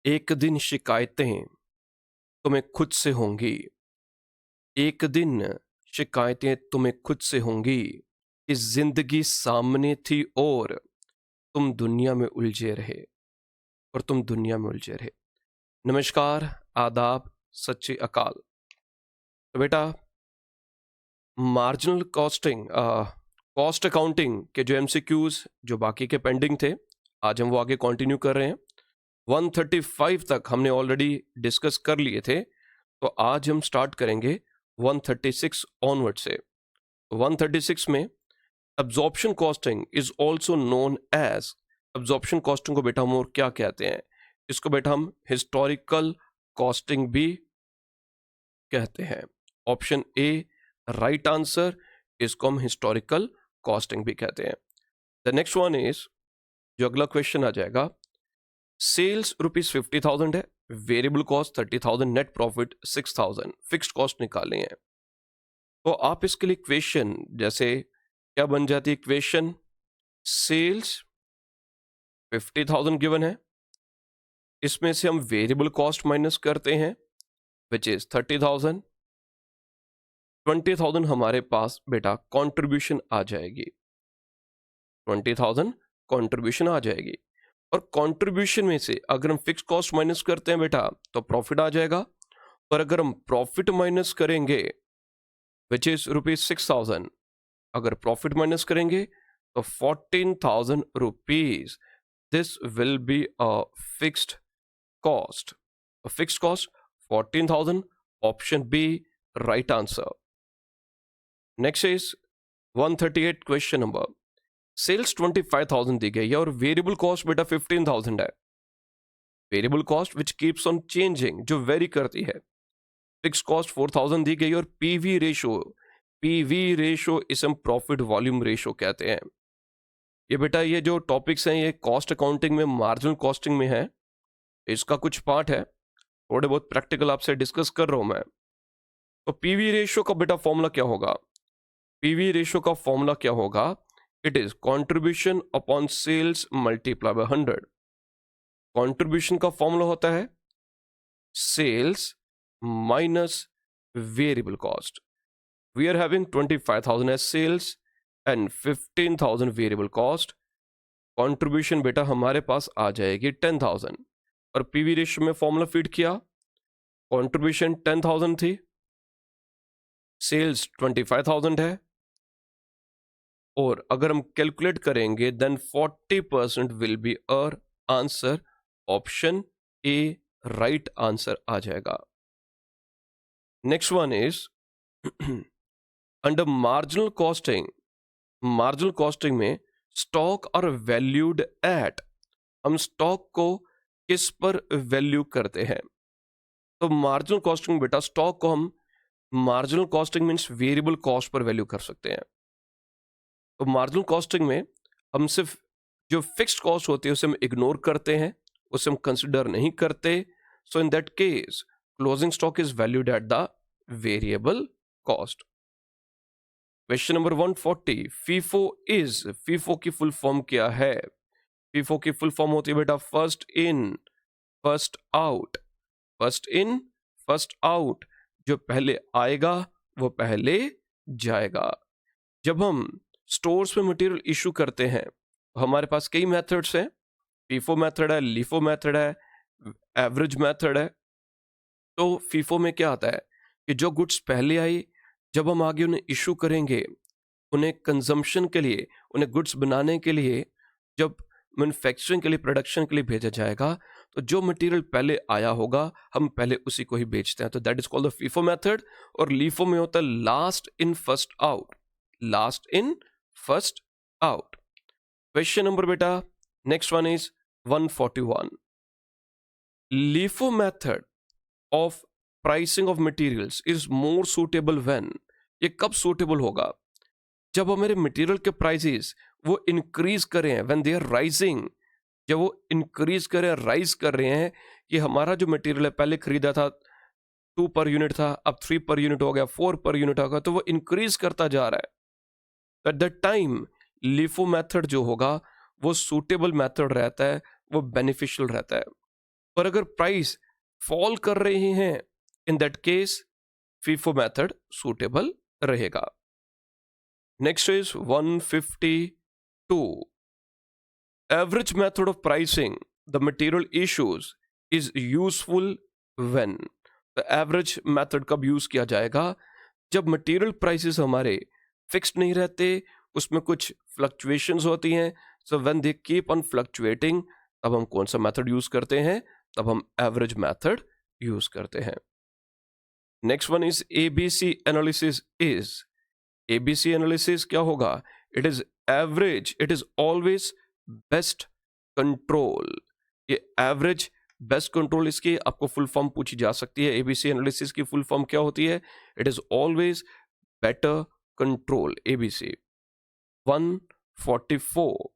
एक दिन शिकायतें तुम्हें खुद से होंगी। एक दिन शिकायतें तुम्हें खुद से होंगी कि जिंदगी सामने थी और तुम दुनिया में उलझे रहे और तुम दुनिया में उलझे रहे। नमस्कार, आदाब, सच्ची अकाल। तो बेटा, मार्जिनल कॉस्टिंग, कॉस्ट अकाउंटिंग के जो एमसीक्यूज जो बाकी के पेंडिंग थे, आज हम वो आगे कंटिन्यू कर रहे हैं। 135 तक हमने ऑलरेडी डिस्कस कर लिए थे, तो आज हम स्टार्ट करेंगे 136 ऑनवर्ड से। 136 में absorption costing is also known as, absorption costing को बेटा हम और क्या कहते हैं? इसको बेटा हम हिस्टोरिकल कॉस्टिंग भी कहते हैं। ऑप्शन ए राइट आंसर, इसको हम हिस्टोरिकल कॉस्टिंग भी कहते हैं। द नेक्स्ट वन इज, जो अगला क्वेश्चन आ जाएगा, सेल्स ₹50,000 है, variable cost 30,000, net profit 6,000, fixed cost निकाले हैं। तो आप इसके लिए इक्वेशन जैसे क्या बन जाती है? इक्वेशन सेल्स 50,000 गिवन है, इसमें से हम वेरिएबल कॉस्ट माइनस करते हैं विच इज 30,000। 20,000 हमारे पास बेटा कंट्रीब्यूशन आ जाएगी, 20,000 कंट्रीब्यूशन आ जाएगी। और कंट्रीब्यूशन में से अगर हम फिक्स कॉस्ट माइनस करते हैं बेटा तो प्रॉफिट आ जाएगा। और अगर हम प्रॉफिट माइनस करेंगे विच इज ₹6,000, अगर प्रॉफिट माइनस करेंगे तो 14,000 rupees, this will be a fixed cost. Fixed cost 14,000, option B right answer. Next is 138 question number, sales 25,000 दी गई है और वेरिएबल कॉस्ट बेटा 15,000 है। Variable cost which keeps on changing, जो वेरी करती है। फिक्स कॉस्ट 4,000 दी गई और पीवी रेशो इसे हम प्रॉफिट वॉल्यूम रेशो कहते हैं। ये बेटा ये जो टॉपिक्स हैं ये कॉस्ट अकाउंटिंग में, मार्जिनल कॉस्टिंग में है, इसका कुछ पार्ट है, थोड़े बहुत प्रैक्टिकल आपसे डिस्कस कर रहा हूं मैं। तो पीवी रेशो का बेटा फॉर्मूला क्या होगा? पीवी रेशो का फॉर्मूला क्या होगा? It is contribution upon sales multiply by 100। Contribution का फॉर्मूला होता है sales minus variable cost. We are having 25,000 as sales and 15,000 variable cost. Contribution बेटा हमारे पास आ जाएगी 10,000 और पीवी रेशियो में फॉर्मूला फीड किया, कंट्रीब्यूशन 10,000 थी, सेल्स 25,000 है, और अगर हम कैलकुलेट करेंगे then 40% will be our answer, option A right answer आ जाएगा। Next one is under marginal costing में स्टॉक और वैल्यूड एट, हम स्टॉक को किस पर वैल्यू करते हैं? तो मार्जिनल कॉस्टिंग बेटा स्टॉक को हम marginal costing means variable cost per value कर सकते हैं। तो मार्जिनल कॉस्टिंग में हम सिर्फ जो फिक्स्ड कॉस्ट होती है उसे हम इग्नोर करते हैं, उसे हम कंसिडर नहीं करते। So in that case closing stock is valued at the variable cost. Question number 140, FIFO की फुल फॉर्म क्या है? फीफो की फुल फॉर्म होती है बेटा first in first out. First in first out, जो पहले आएगा वो पहले जाएगा। जब हम स्टोर्स में मटेरियल इशू करते हैं तो हमारे पास कई मेथड्स हैं, फीफो मेथड है, लीफो मेथड है, एवरेज मेथड है। तो फीफो में क्या आता है कि जो गुड्स पहले आई, जब हम आगे उन्हें इशू करेंगे, उन्हें कंजम्पशन के लिए, उन्हें गुड्स बनाने के लिए, जब मैन्युफैक्चरिंग के लिए, प्रोडक्शन के लिए भेजा जाएगा, तो जो मटेरियल पहले आया होगा हम पहले उसी को ही बेचते हैं। तो that is called the FIFO method. और लीफो में होता है last in first out, last in first out. Question number बेटा next one is 141, LIFO method of pricing of materials is more suitable when, ये कब सूटेबल होगा? जब हमारे मटेरियल के प्राइसेस वो इंक्रीज करें, व्हेन दे आर राइजिंग, जब वो इंक्रीज करें, राइज कर रहे हैं, कि हमारा जो मटेरियल है पहले खरीदा था 2 पर यूनिट था, अब 3 पर यूनिट हो गया, 4 पर यूनिट होगा, तो वो इंक्रीज करता जा रहा है। At that time LIFO method जो होगा वो सूटेबल मेथड रहता है, वो बेनिफिशियल रहता है। और अगर प्राइस फॉल कर रही हैं, in that case FIFO method suitable रहेगा। Next is 152, average method of pricing the material issues is useful when. तो एवरेज मेथड कब यूज किया जाएगा? जब मटेरियल प्राइसेस हमारे फिक्स्ड नहीं रहते, उसमें कुछ फ्लक्चुएशंस होती हैं। So when they keep on fluctuating, तब हम कौन सा मेथड यूज करते हैं? तब हम एवरेज मेथड यूज करते हैं। Next one is ABC analysis is. ABC analysis क्या होगा? It is average, it is always best control. ये एवरेज बेस्ट कंट्रोल, इसकी आपको फुल फॉर्म पूछी जा सकती है। एबीसी एनालिसिस की फुल फॉर्म क्या होती है? It is always better control, ABC. 144,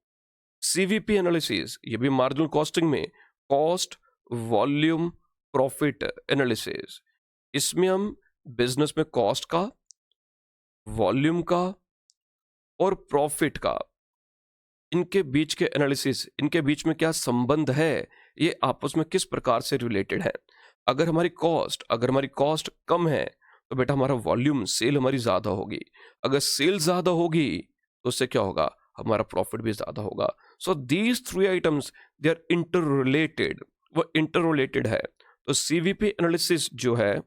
CVP analysis, ये भी मार्जिनल कॉस्टिंग में कॉस्ट वॉल्यूम प्रॉफिट एनालिसिस। इसमें हम बिजनेस में कॉस्ट का, वॉल्यूम का और प्रॉफिट का, इनके बीच के एनालिसिस, इनके बीच में क्या संबंध है, ये आपस में किस प्रकार से रिलेटेड है। अगर हमारी कॉस्ट कम है तो बेटा हमारा वॉल्यूम, सेल हमारी ज्यादा होगी। अगर सेल ज्यादा होगी तो उससे क्या होगा? हमारा प्रॉफिट भी ज्यादा होगा। So these three items they are inter related, वो इंटर रिलेटेड है। तो सीवीपी एनालिसिस जो है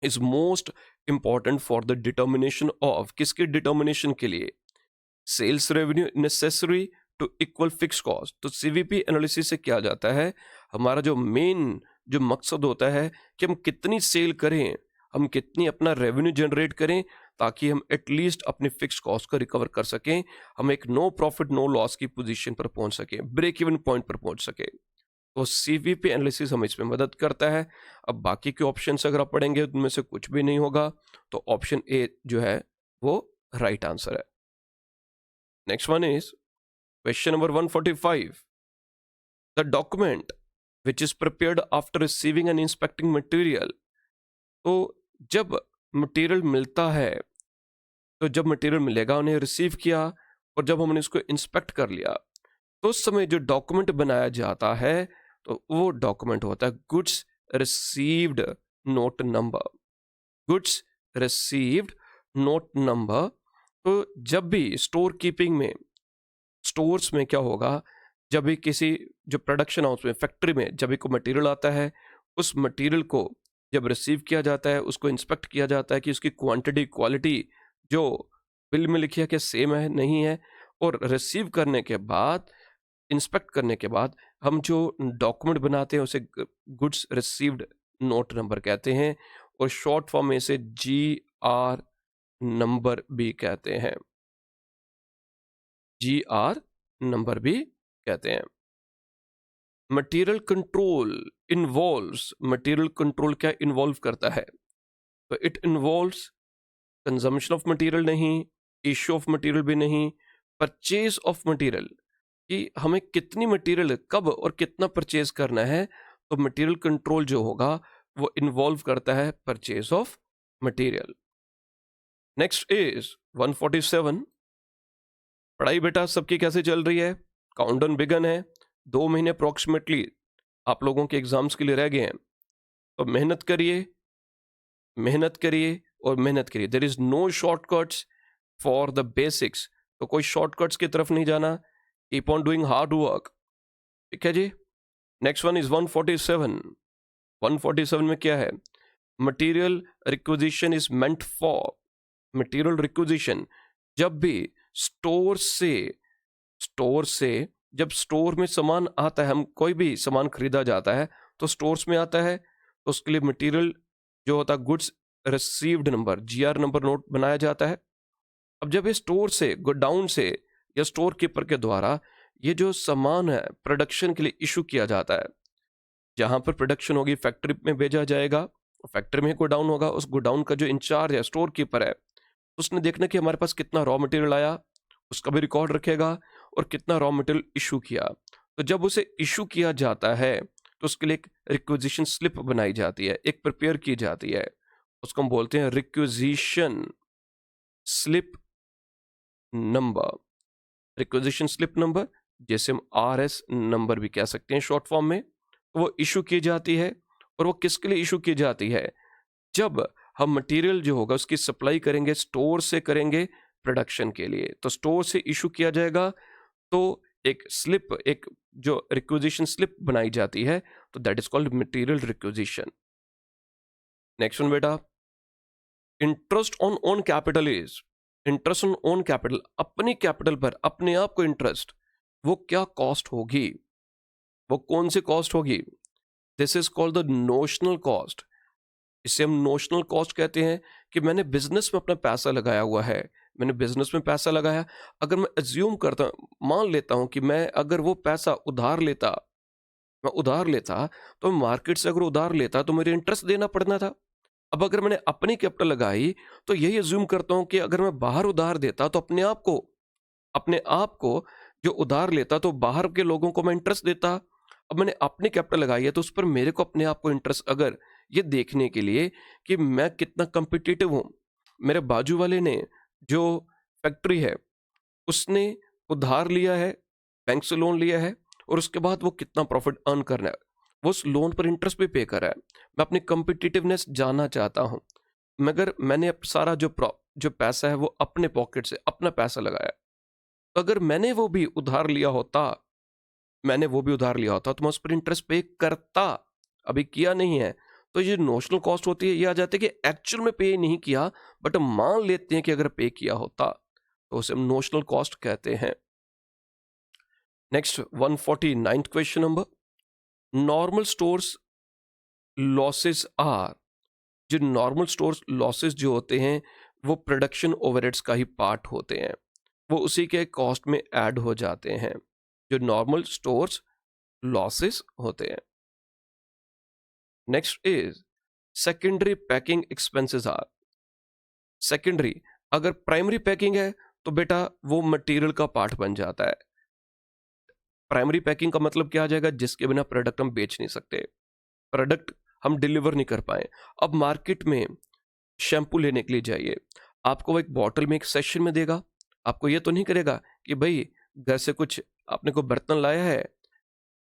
is most important for the determination of, किसके डिटर्मिनेशन के लिए? Sales revenue necessary to equal fix cost. तो सीवीपी एनालिसिस से क्या जाता है, हमारा जो मेन जो मकसद होता है कि हम कितनी सेल करें, हम कितनी अपना रेवेन्यू जनरेट करें, ताकि हम एटलीस्ट अपने फिक्स कॉस्ट को रिकवर कर सकें, हम एक नो प्रॉफिट नो लॉस की पोजीशन पर पहुंच सकें, ब्रेक इवन पॉइंट पर पहुंच सकें। तो सीवीपी एनालिसिस हमें इसमें मदद करता है। अब बाकी के ऑप्शंस अगर आप पढ़ेंगे उनमें से कुछ भी नहीं होगा, तो ऑप्शन ए जो है वो राइट आंसर है। Next one is question number 145, the document which is prepared after receiving end inspecting material. तो जब मटेरियल मिलता है, तो जब मटेरियल मिलेगा, उन्हें रिसीव किया और जब हमने इसको इंस्पेक्ट कर लिया, तो उस समय जो डॉक्यूमेंट बनाया जाता है, तो वो डॉक्यूमेंट होता है goods received note number. Goods received note number. तो जब भी स्टोर कीपिंग में, स्टोर्स में क्या होगा, जब भी किसी जो प्रोडक्शन हाउस में, फैक्ट्री में जब भी कोई मटेरियल आता है, उस मटेरियल को जब रिसीव किया जाता है, उसको इंस्पेक्ट किया जाता है कि उसकी क्वांटिटी, क्वालिटी जो बिल में लिखी है कि सेम है नहीं है। और रिसीव करने के बाद, इंस्पेक्ट करने के बाद, हम जो डॉक्यूमेंट बनाते हैं उसे गुड्स रिसीव्ड नोट नंबर कहते हैं, और शॉर्ट फॉर्म में इसे GR नंबर भी कहते हैं। GR नंबर भी कहते हैं। Material control involves, material control क्या इन्वॉल्व करता है? तो it involves consumption of material नहीं, इश्यू ऑफ मटेरियल भी नहीं, परचेज ऑफ मटेरियल, कि हमें कितनी मटेरियल कब और कितना परचेज करना है। तो मटेरियल कंट्रोल जो होगा वो इन्वॉल्व करता है purchase of material. Next is 147, पढ़ाई बेटा सबकी कैसे चल रही है? काउंटडाउन बिगन है, 2 महीने अप्रोक्सीमेटली आप लोगों के एग्जाम्स के लिए रह गए हैं। तो मेहनत करिए, मेहनत करिए और मेहनत करिए। There is no shortcuts for the basics. तो कोई शॉर्टकट्स की तरफ नहीं जाना, keep on doing hard work. ठीक है जी। Next one is 147। 147 में क्या है? Material requisition is meant for, material requisition जब भी स्टोर से जब स्टोर में सामान आता है, हम कोई भी सामान खरीदा जाता है तो स्टोर्स में आता है, तो उसके लिए मटेरियल जो होता है goods received number, GR number note बनाया जाता है। अब जब ये स्टोर से, गोडाउन से या स्टोर कीपर के द्वारा ये जो सामान है प्रोडक्शन के लिए इशू किया जाता है, जहां पर प्रोडक्शन होगी फैक्ट्री में भेजा जाएगा, फैक्ट्री में गोडाउन होगा, उस गोडाउन का जो इंचार्ज है, स्टोर कीपर है, उसने देखना कि हमारे पास कितना रॉ मटेरियल आया, उसका भी रिकॉर्ड रखेगा, और कितना रॉ मटेरियल इशू किया। तो जब उसे इशू किया जाता है तो उसके लिए एक रिक्विजिशन स्लिप बनाई जाती है, एक प्रिपेयर की जाती है, उसको हम बोलते हैं requisition slip number. Requisition slip number जैसे हम RS नंबर भी कह सकते हैं शॉर्ट फॉर्म में, वो इशू की जाती है, और वो किसके लिए इशू की जाती है? जब हम मटेरियल जो होगा उसकी सप्लाई करेंगे, स्टोर से करेंगे प्रोडक्शन के लिए, तो स्टोर से इशू किया जाएगा, तो एक स्लिप, एक जो रिक्विजिशन स्लिप बनाई जाती है, तो that is called material requisition. Next one बेटा, interest on own capital is, interest on own capital, अपनी कैपिटल पर अपने आप को इंटरेस्ट, वो क्या कॉस्ट होगी, वो कौन सी कॉस्ट होगी? This is called the notional cost. इसे हम नोशनल कॉस्ट कहते हैं कि मैंने बिजनेस में अपना पैसा लगाया हुआ है, मैंने बिजनेस में पैसा लगाया, अगर मैं एज्यूम करता, मान लेता हूं कि मैं अगर वो पैसा उधार लेता, मैं उधार लेता, तो मार्केट से अगर उधार लेता तो मुझे इंटरेस्ट देना पड़ना था। अब अगर मैंने अपनी कैपिटल लगाई, तो यही एज्यूम करता हूं कि अगर मैं बाहर उधार देता तो अपने आप को जो उधार लेता तो बाहर के लोगों को मैं इंटरेस्ट देता। अब मैंने अपनी कैपिटल लगाई है, तो उस पर मेरे को अपने आप को इंटरेस्ट, अगर ये देखने के लिए कि मैं कितना कंपिटिटिव हूं, मेरे बाजू वाले ने जो फैक्ट्री है उसने उधार लिया है, बैंक से लोन लिया है, और उसके बाद वो कितना प्रॉफिट अर्न करना है, वो उस लोन पर इंटरेस्ट भी पे कर रहा है। मैं अपनी कंपिटिटिवनेस जानना चाहता हूं, मगर मैंने सारा जो पैसा है वो अपने पॉकेट से अपना पैसा लगाया, तो अगर मैंने वो भी उधार लिया होता तो मैं उस पर इंटरेस्ट पे करता, अभी किया नहीं है। तो ये नोशनल कॉस्ट होती है, ये आ जाती है कि एक्चुअल में पे नहीं किया, बट मान लेते हैं कि अगर पे किया होता, तो उसे हम नोशनल कॉस्ट कहते हैं। Next 149 question number, normal stores losses are, जो नॉर्मल स्टोर्स लॉसेस जो होते हैं वो प्रोडक्शन ओवरहेड्स का ही पार्ट होते हैं, वो उसी के कॉस्ट में ऐड हो जाते हैं, जो नॉर्मल स्टोर्स लॉसेस होते हैं। Next is secondary packing expenses are, secondary, अगर प्राइमरी पैकिंग है तो बेटा वो मटेरियल का पार्ट बन जाता है। प्राइमरी पैकिंग का मतलब क्या आ जाएगा? जिसके बिना प्रोडक्ट हम बेच नहीं सकते, प्रोडक्ट हम डिलीवर नहीं कर पाए। अब मार्केट में शैम्पू लेने के लिए जाइए, आपको वो एक बॉटल में एक सेशन में देगा, आपको ये तो नहीं करेगा कि भाई घर से कुछ आपने को बर्तन लाया है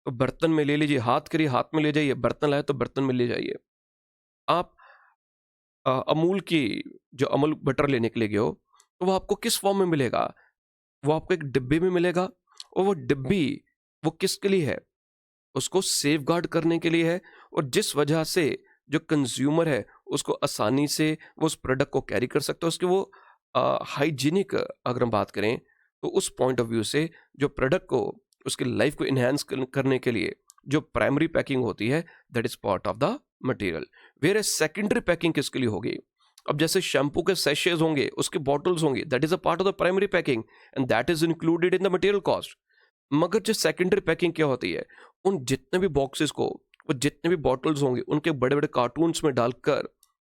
तो बर्तन में ले लीजिए, हाथ करिए हाथ में ले जाइए, बर्तन लाए तो बर्तन में ले जाइए। आप अमूल की जो अमूल बटर लेने के लिए गए हो, तो वो आपको किस फॉर्म में मिलेगा? वो आपको एक डिब्बे में मिलेगा, और वो डिब्बी वो किसके लिए है? उसको सेफ गार्ड करने के लिए है, और जिस वजह से जो कंज्यूमर है उसको आसानी से वो उस प्रोडक्ट को कैरी कर सकता है, उसके वो हाइजीनिक, अगर हम बात करें तो उस पॉइंट ऑफ व्यू से जो प्रोडक्ट को उसकी लाइफ को इन्हेंस करने के लिए जो प्राइमरी पैकिंग होती है, that is part of the material. Where secondary packing किसके लिए होगी? अब जैसे शैम्पू के सैशेज होंगे, उसके बॉटल्स होंगे, that is a part of the primary packing and that is included in the material cost. मगर जो सेकेंडरी पैकिंग क्या होती है, उन जितने भी बॉक्सेस को, वो जितने भी बॉटल्स होंगे उनके बड़े बड़े कार्टून्स में डालकर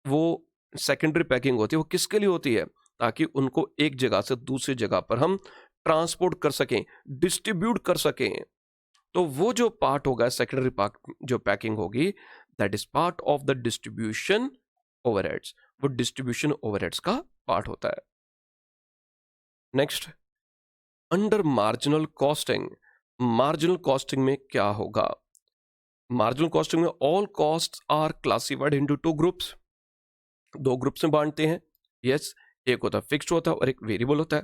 वो सेकेंडरी पैकिंग होती है। वो किसके लिए होती है? ताकि उनको एक जगह से दूसरी जगह पर हम ट्रांसपोर्ट कर सकें, डिस्ट्रीब्यूट कर सकें। तो वो जो पार्ट होगा सेकेंडरी पार्ट जो पैकिंग होगी, that is part of the distribution overheads, वो डिस्ट्रीब्यूशन ओवरहेड्स का पार्ट होता है। Next, under marginal costing, marginal costing में क्या होगा? मार्जिनल कॉस्टिंग में all costs are classified into two groups, दो ग्रुप्स में बांटते हैं। यस, एक होता है फिक्स्ड होता है और एक वेरिएबल होता है।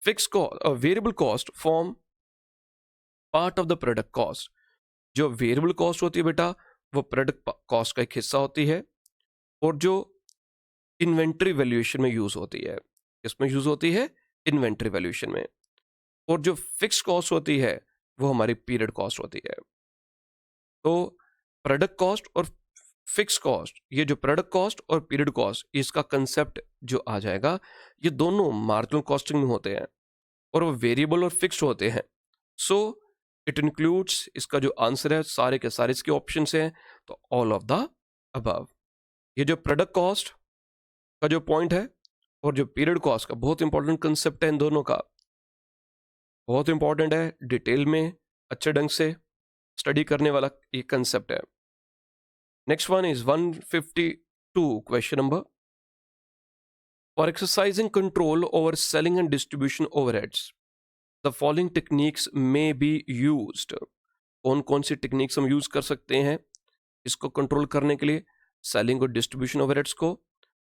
Fix variable cost form part of the product cost. जो वेरिएबल कॉस्ट होती है बेटा, वो प्रोडक्ट कॉस्ट का एक हिस्सा होती है, और जो इन्वेंट्री वैल्यूएशन में यूज होती है, इसमें यूज होती है इन्वेंट्री वैल्यूएशन में। और जो फिक्स कॉस्ट होती है वो हमारी पीरियड कॉस्ट होती है। तो प्रोडक्ट कॉस्ट और फिक्स कॉस्ट, ये जो प्रोडक्ट कॉस्ट और पीरियड कॉस्ट, इसका कंसेप्ट जो आ जाएगा, ये दोनों मार्जिनल कॉस्टिंग में होते हैं, और वो वेरिएबल और फिक्स्ड होते हैं। सो इट इंक्लूड्स, इसका जो आंसर है सारे के सारे इसके ऑप्शन हैं, तो ऑल ऑफ द अबव। ये जो प्रोडक्ट कॉस्ट का जो पॉइंट है और जो पीरियड कॉस्ट का, बहुत इंपॉर्टेंट कंसेप्ट है इन दोनों का, बहुत इंपॉर्टेंट है, डिटेल में अच्छे ढंग से स्टडी करने वाला ये कंसेप्ट है। Next one is 152 question number, for exercising control over selling and distribution overheads the following techniques may be used. कौन कौन सी टेक्निक्स हम यूज कर सकते हैं इसको कंट्रोल करने के लिए, सेलिंग और डिस्ट्रीब्यूशन ओवरहेड्स को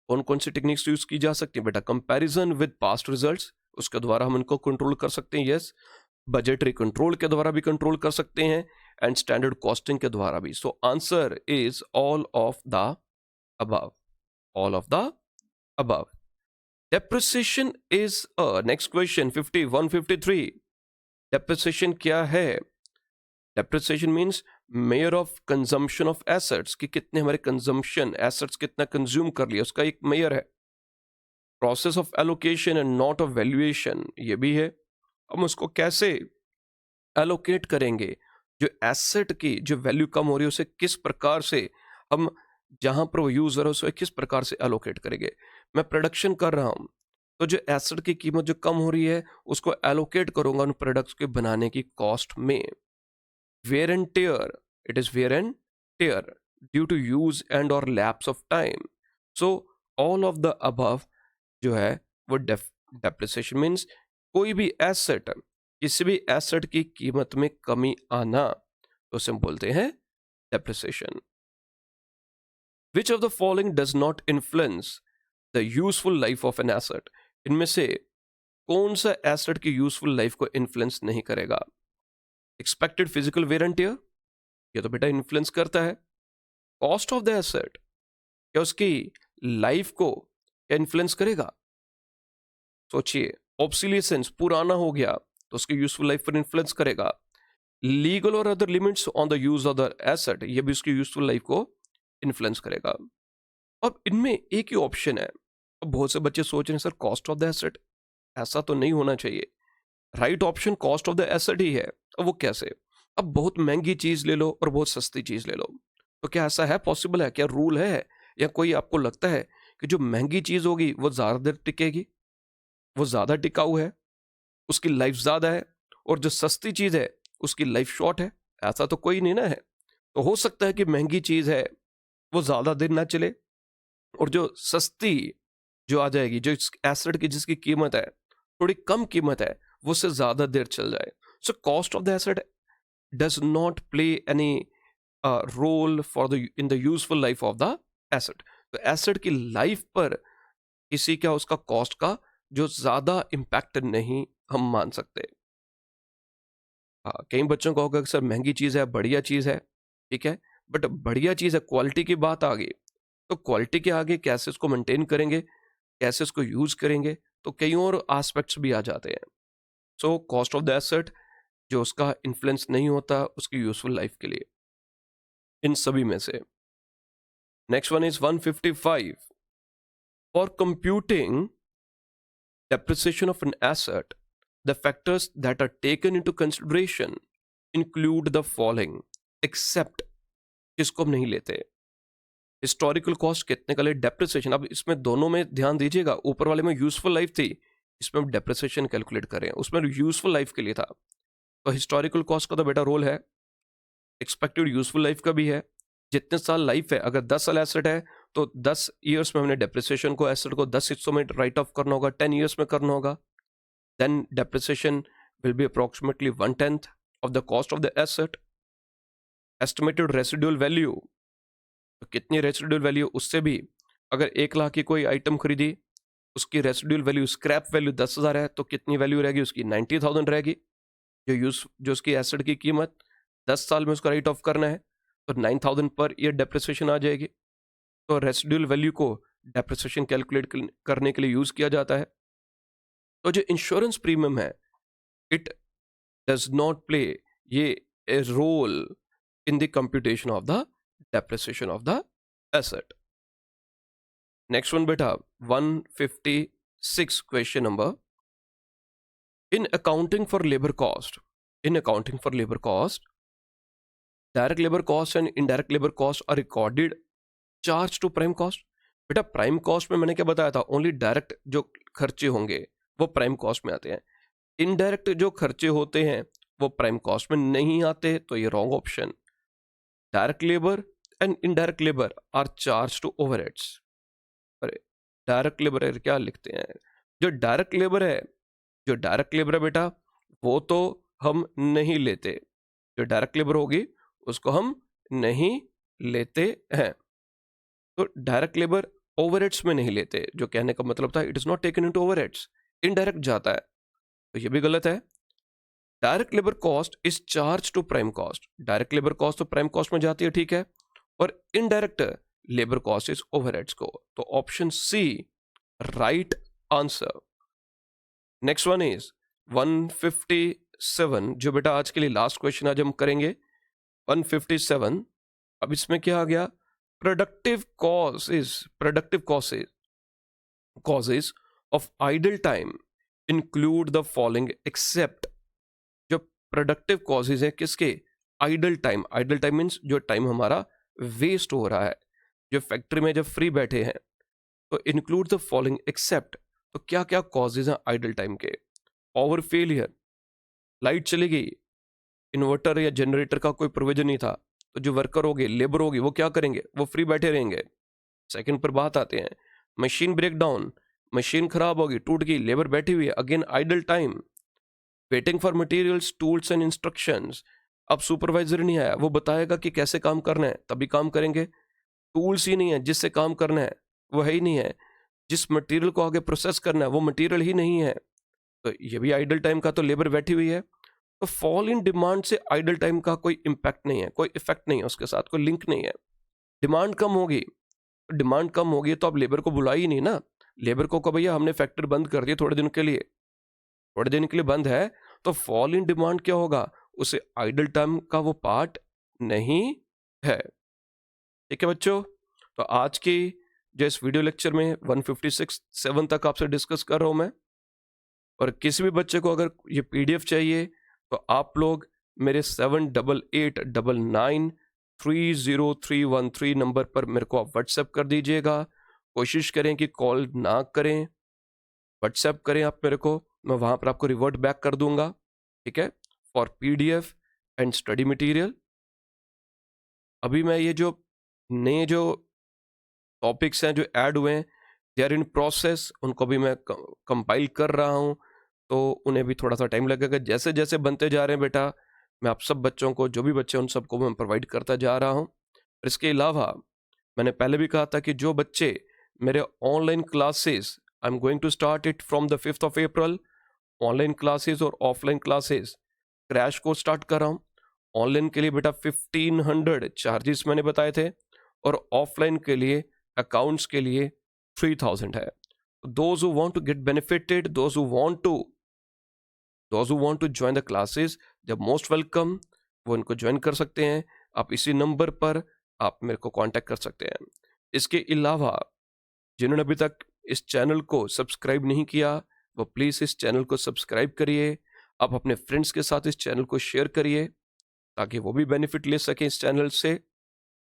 कौन कौन सी टेक्निक्स यूज की जा सकती है बेटा, कंपैरिजन विद पास्ट रिजल्ट्स, उसके द्वारा हम इनको कंट्रोल कर सकते हैं, यस, बजटरी कंट्रोल के द्वारा भी कंट्रोल कर सकते हैं, एंड स्टैंडर्ड कॉस्टिंग के द्वारा भी. So answer is all of the above, all of the above. Depreciation is next question 153. Depreciation क्या है? Depreciation means mayor of consumption of assets, कि कितने हमारे कंजम्पशन एसेट्स कितना कंज्यूम कर लिया, उसका एक मेयर है. Process of allocation and not of valuation, ये भी है. हम उसको कैसे एलोकेट करेंगे, जो एसेट की जो वैल्यू कम हो रही है उसे किस प्रकार से हम, जहां पर वो यूज हो रहा है उसे किस प्रकार से एलोकेट करेंगे. मैं प्रोडक्शन कर रहा हूं तो जो एसेट की कीमत जो कम हो रही है उसको एलोकेट करूंगा उन प्रोडक्ट्स के बनाने की कॉस्ट में. Wear and tear, it is wear and tear due to use and और lapse of time. So all of the above जो है वो डेप्रिसिएशन मीन्स कोई भी एसेट, किसी भी एसेट की कीमत में कमी आना, तो उसे हम बोलते हैं depreciation. Which of the following does not influence the useful life of an asset, इनमें से कौन सा एसेट की यूजफुल लाइफ को इन्फ्लुएंस नहीं करेगा? Expected physical wear and tear, ये तो बेटा इन्फ्लुएंस करता है. कॉस्ट ऑफ द एसेट, क्या उसकी लाइफ को क्या इन्फ्लुएंस करेगा? सोचिए, ऑब्सोलीसेंस, पुराना हो गया तो उसकी यूजफुल लाइफ पर इन्फ्लुएंस करेगा. लीगल और other limits on the use of the asset, ये भी उसकी यूजफुल लाइफ को इन्फ्लुएंस करेगा. अब इनमें एक ही ऑप्शन है. अब बहुत से बच्चे सोच रहे हैं sir cost of the asset, ऐसा तो नहीं होना चाहिए. Right option cost of the asset ही है. अब वो कैसे? अब बहुत महंगी चीज ले लो और बहुत सस्ती चीज ले लो, तो क्या ऐसा है, पॉसिबल है, क्या रूल है, या कोई आपको लगता है कि जो महंगी चीज होगी वो ज्यादा देर टिकेगी, वो ज्यादा टिकाऊ है, उसकी लाइफ ज्यादा है, और जो सस्ती चीज है उसकी लाइफ शॉर्ट है? ऐसा तो कोई नहीं ना है. तो हो सकता है कि महंगी चीज है वो ज्यादा दिन ना चले, और जो सस्ती जो आ जाएगी, जो एसेट की जिसकी कीमत है थोड़ी कम कीमत है, वो उससे ज्यादा देर चल जाए. So cost of the asset does not play any role for the in the useful life of the asset. तो एसेट की लाइफ पर किसी का उसका कॉस्ट का जो ज्यादा इम्पैक्ट नहीं हम मान सकते. हाँ, कई बच्चों का होगा कि सर महंगी चीज है, बढ़िया चीज है, ठीक है, बट बढ़िया चीज है, क्वालिटी की बात आ गई, तो क्वालिटी के आगे कैसे उसको मेंटेन करेंगे, कैसे उसको यूज करेंगे, तो कई और एस्पेक्ट्स भी आ जाते हैं. सो कॉस्ट ऑफ द एसेट जो उसका इन्फ्लुएंस नहीं होता उसकी यूजफुल लाइफ के लिए, इन सभी में से. Next one is 155. For computing depreciation of an asset, the factors that are taken into consideration include the following, except, किसको हम नहीं लेते, हिस्टोरिकल कॉस्ट कितने का ले, डेप्रिसिएशन. अब इसमें दोनों में ध्यान दीजिएगा, ऊपर वाले में यूजफुल लाइफ थी, इसमें हम डेप्रिसिएशन कैलकुलेट करें, उसमें यूजफुल लाइफ के लिए था. तो हिस्टोरिकल कॉस्ट का तो बेटा रोल है, एक्सपेक्टेड यूजफुल लाइफ का भी है. जितने साल लाइफ है, अगर 10 साल एसेट है तो 10 ईयर्स में हमने डेप्रिसिएशन को, एसेट को 10 हिस्सों में राइट ऑफ करना होगा, 10 ईयर्स में करना होगा. Then depreciation will be approximately 1/10 of the cost of the asset. Estimated residual value, तो कितनी रेसिडुअल वैल्यू, उससे भी अगर 1 लाख की कोई आइटम खरीदी, उसकी रेसिडुअल वैल्यू, स्क्रैप वैल्यू 10,000 है, तो कितनी वैल्यू रहेगी उसकी, 90,000 रहेगी. जो उसकी एसेट की कीमत 10 साल में उसका राइट ऑफ करना है, तो 9,000 पर ईयर डेप्रिसिएशन आ जाएगी. तो रेसिडुअल वैल्यू को डेप्रिसिएशन कैलकुलेट करने के लिए यूज किया जाता है. तो जो इंश्योरेंस प्रीमियम है, इट डज नॉट प्ले ये a role in the computation of the depreciation of the asset. Next one बेटा 156 question number. In accounting for labour cost, in accounting for labour cost, direct labour cost and indirect labour cost are recorded charge to prime cost. बेटा prime cost में मैंने क्या बताया था, only direct जो खर्चे होंगे वो प्राइम कॉस्ट में आते हैं, इनडायरेक्ट जो खर्चे होते हैं वो प्राइम कॉस्ट में नहीं आते. तो ये wrong option. Direct labour and indirect labour are charge to overheads. अरे डायरेक्ट लेबर क्या लिखते हैं, जो डायरेक्ट लेबर है, जो डायरेक्ट लेबर है बेटा वो तो हम नहीं लेते, जो डायरेक्ट लेबर होगी उसको हम नहीं लेते हैं। तो डायरेक्ट लेबर ओवरहेड्स में नहीं लेते, जो कहने का मतलब था it is not taken into overheads, indirect जाता है, तो ये भी गलत है। Direct labour cost is charge to prime cost, direct labour cost तो प्राइम कॉस्ट में जाती है, ठीक है, और indirect labour cost is overheads को, तो option C right answer. Next one is 157, जो बेटा आज के लिए लास्ट क्वेश्चन आज हम करेंगे 157। अब इसमें क्या आ गया, productive causes of idle time include the following except। जो प्रोडक्टिव कॉजेज है किसके, आइडल टाइम मीन्स जो टाइम हमारा वेस्ट हो रहा है, जो फैक्ट्री में जब फ्री बैठे हैं, तो इंक्लूड द फॉलोइंग एक्सेप्ट। तो क्या क्या कॉजेज हैं आइडल टाइम के, पावर फेलियर, लाइट चली गई, इन्वर्टर या जनरेटर का कोई प्रोविजन नहीं था, तो जो वर्कर होगी लेबर होगी वो क्या करेंगे, वो फ्री बैठे रहेंगे। सेकंड पर बात आते हैं, मशीन ब्रेक डाउन, मशीन खराब होगी, टूट गई, लेबर बैठी हुई है, again idle time. Waiting for materials, tools and instructions, अब सुपरवाइजर नहीं आया, वो बताएगा कि कैसे काम करना है, तभी काम करेंगे। टूल्स ही नहीं है जिससे काम करना है, वो है ही नहीं है, जिस मटेरियल को आगे प्रोसेस करना है वो मटेरियल ही नहीं है, तो ये भी आइडल टाइम का, तो लेबर बैठी हुई है। तो फॉल इन डिमांड से आइडल टाइम का कोई इम्पैक्ट नहीं है, कोई इफेक्ट नहीं है, उसके साथ कोई लिंक नहीं है। डिमांड कम होगी, डिमांड कम होगी तो आप लेबर को बुला ही नहीं ना, लेबर को कहो भैया हमने फैक्ट्री बंद कर दी थोड़े दिन के लिए, थोड़े दिन के लिए बंद है, तो फॉल इन डिमांड क्या होगा, उसे आइडल टाइम का वो पार्ट नहीं है। ठीक है बच्चों, तो आज की जो इस वीडियो लेक्चर में 156-7 तक आपसे डिस्कस कर रहा हूं मैं, और किसी भी बच्चे को अगर ये पीडीएफ चाहिए तो आप लोग मेरे 7889930313 नंबर पर मेरे को आप व्हाट्सएप कर दीजिएगा। कोशिश करें कि कॉल ना करें, व्हाट्सएप करें आप मेरे को, मैं वहाँ पर आपको रिवर्ट बैक कर दूंगा, ठीक है, for PDF and study material. अभी मैं ये जो नए जो टॉपिक्स हैं जो ऐड हुए हैं, दे आर इन प्रोसेस, उनको भी मैं कंपाइल कर रहा हूँ, तो उन्हें भी थोड़ा सा टाइम लगेगा। जैसे जैसे बनते जा रहे हैं बेटा, मैं आप सब बच्चों को, जो भी बच्चे उन सबको मैं प्रोवाइड करता जा रहा हूँ। इसके अलावा मैंने पहले भी कहा था कि जो बच्चे मेरे online classes, I am going to start it from the 5th of April, online classes और offline classes crash course start कर रहा हूँ। ऑनलाइन के लिए बेटा 1500 चार्जेस मैंने बताए थे, और ऑफलाइन के लिए अकाउंट्स के लिए 3000 है। Those who want to get benefited, those who want to join the classes, they are most welcome, वो इनको ज्वाइन कर सकते हैं। आप इसी नंबर पर आप मेरे को कांटेक्ट कर सकते हैं। इसके अलावा जिन्होंने अभी तक इस चैनल को सब्सक्राइब नहीं किया, वो प्लीज़ इस चैनल को सब्सक्राइब करिए। आप अपने फ्रेंड्स के साथ इस चैनल को शेयर करिए ताकि वो भी बेनिफिट ले सकें इस चैनल से,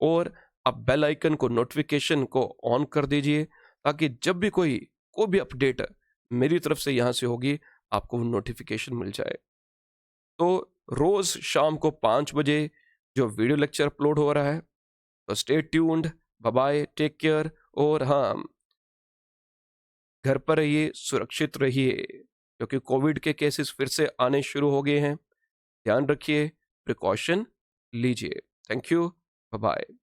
और आप बेल आइकन को, नोटिफिकेशन को ऑन कर दीजिए ताकि जब भी कोई भी अपडेट मेरी तरफ से यहाँ से होगी आपको वो नोटिफिकेशन मिल जाए। तो रोज शाम को 5 बजे जो वीडियो लेक्चर अपलोड हो रहा है, तो stay tuned, bye bye, take care, और हाँ, घर पर रहिए, सुरक्षित रहिए, क्योंकि कोविड के केसेस फिर से आने शुरू हो गए हैं। ध्यान रखिए, प्रिकॉशन लीजिए। Thank you, bye bye.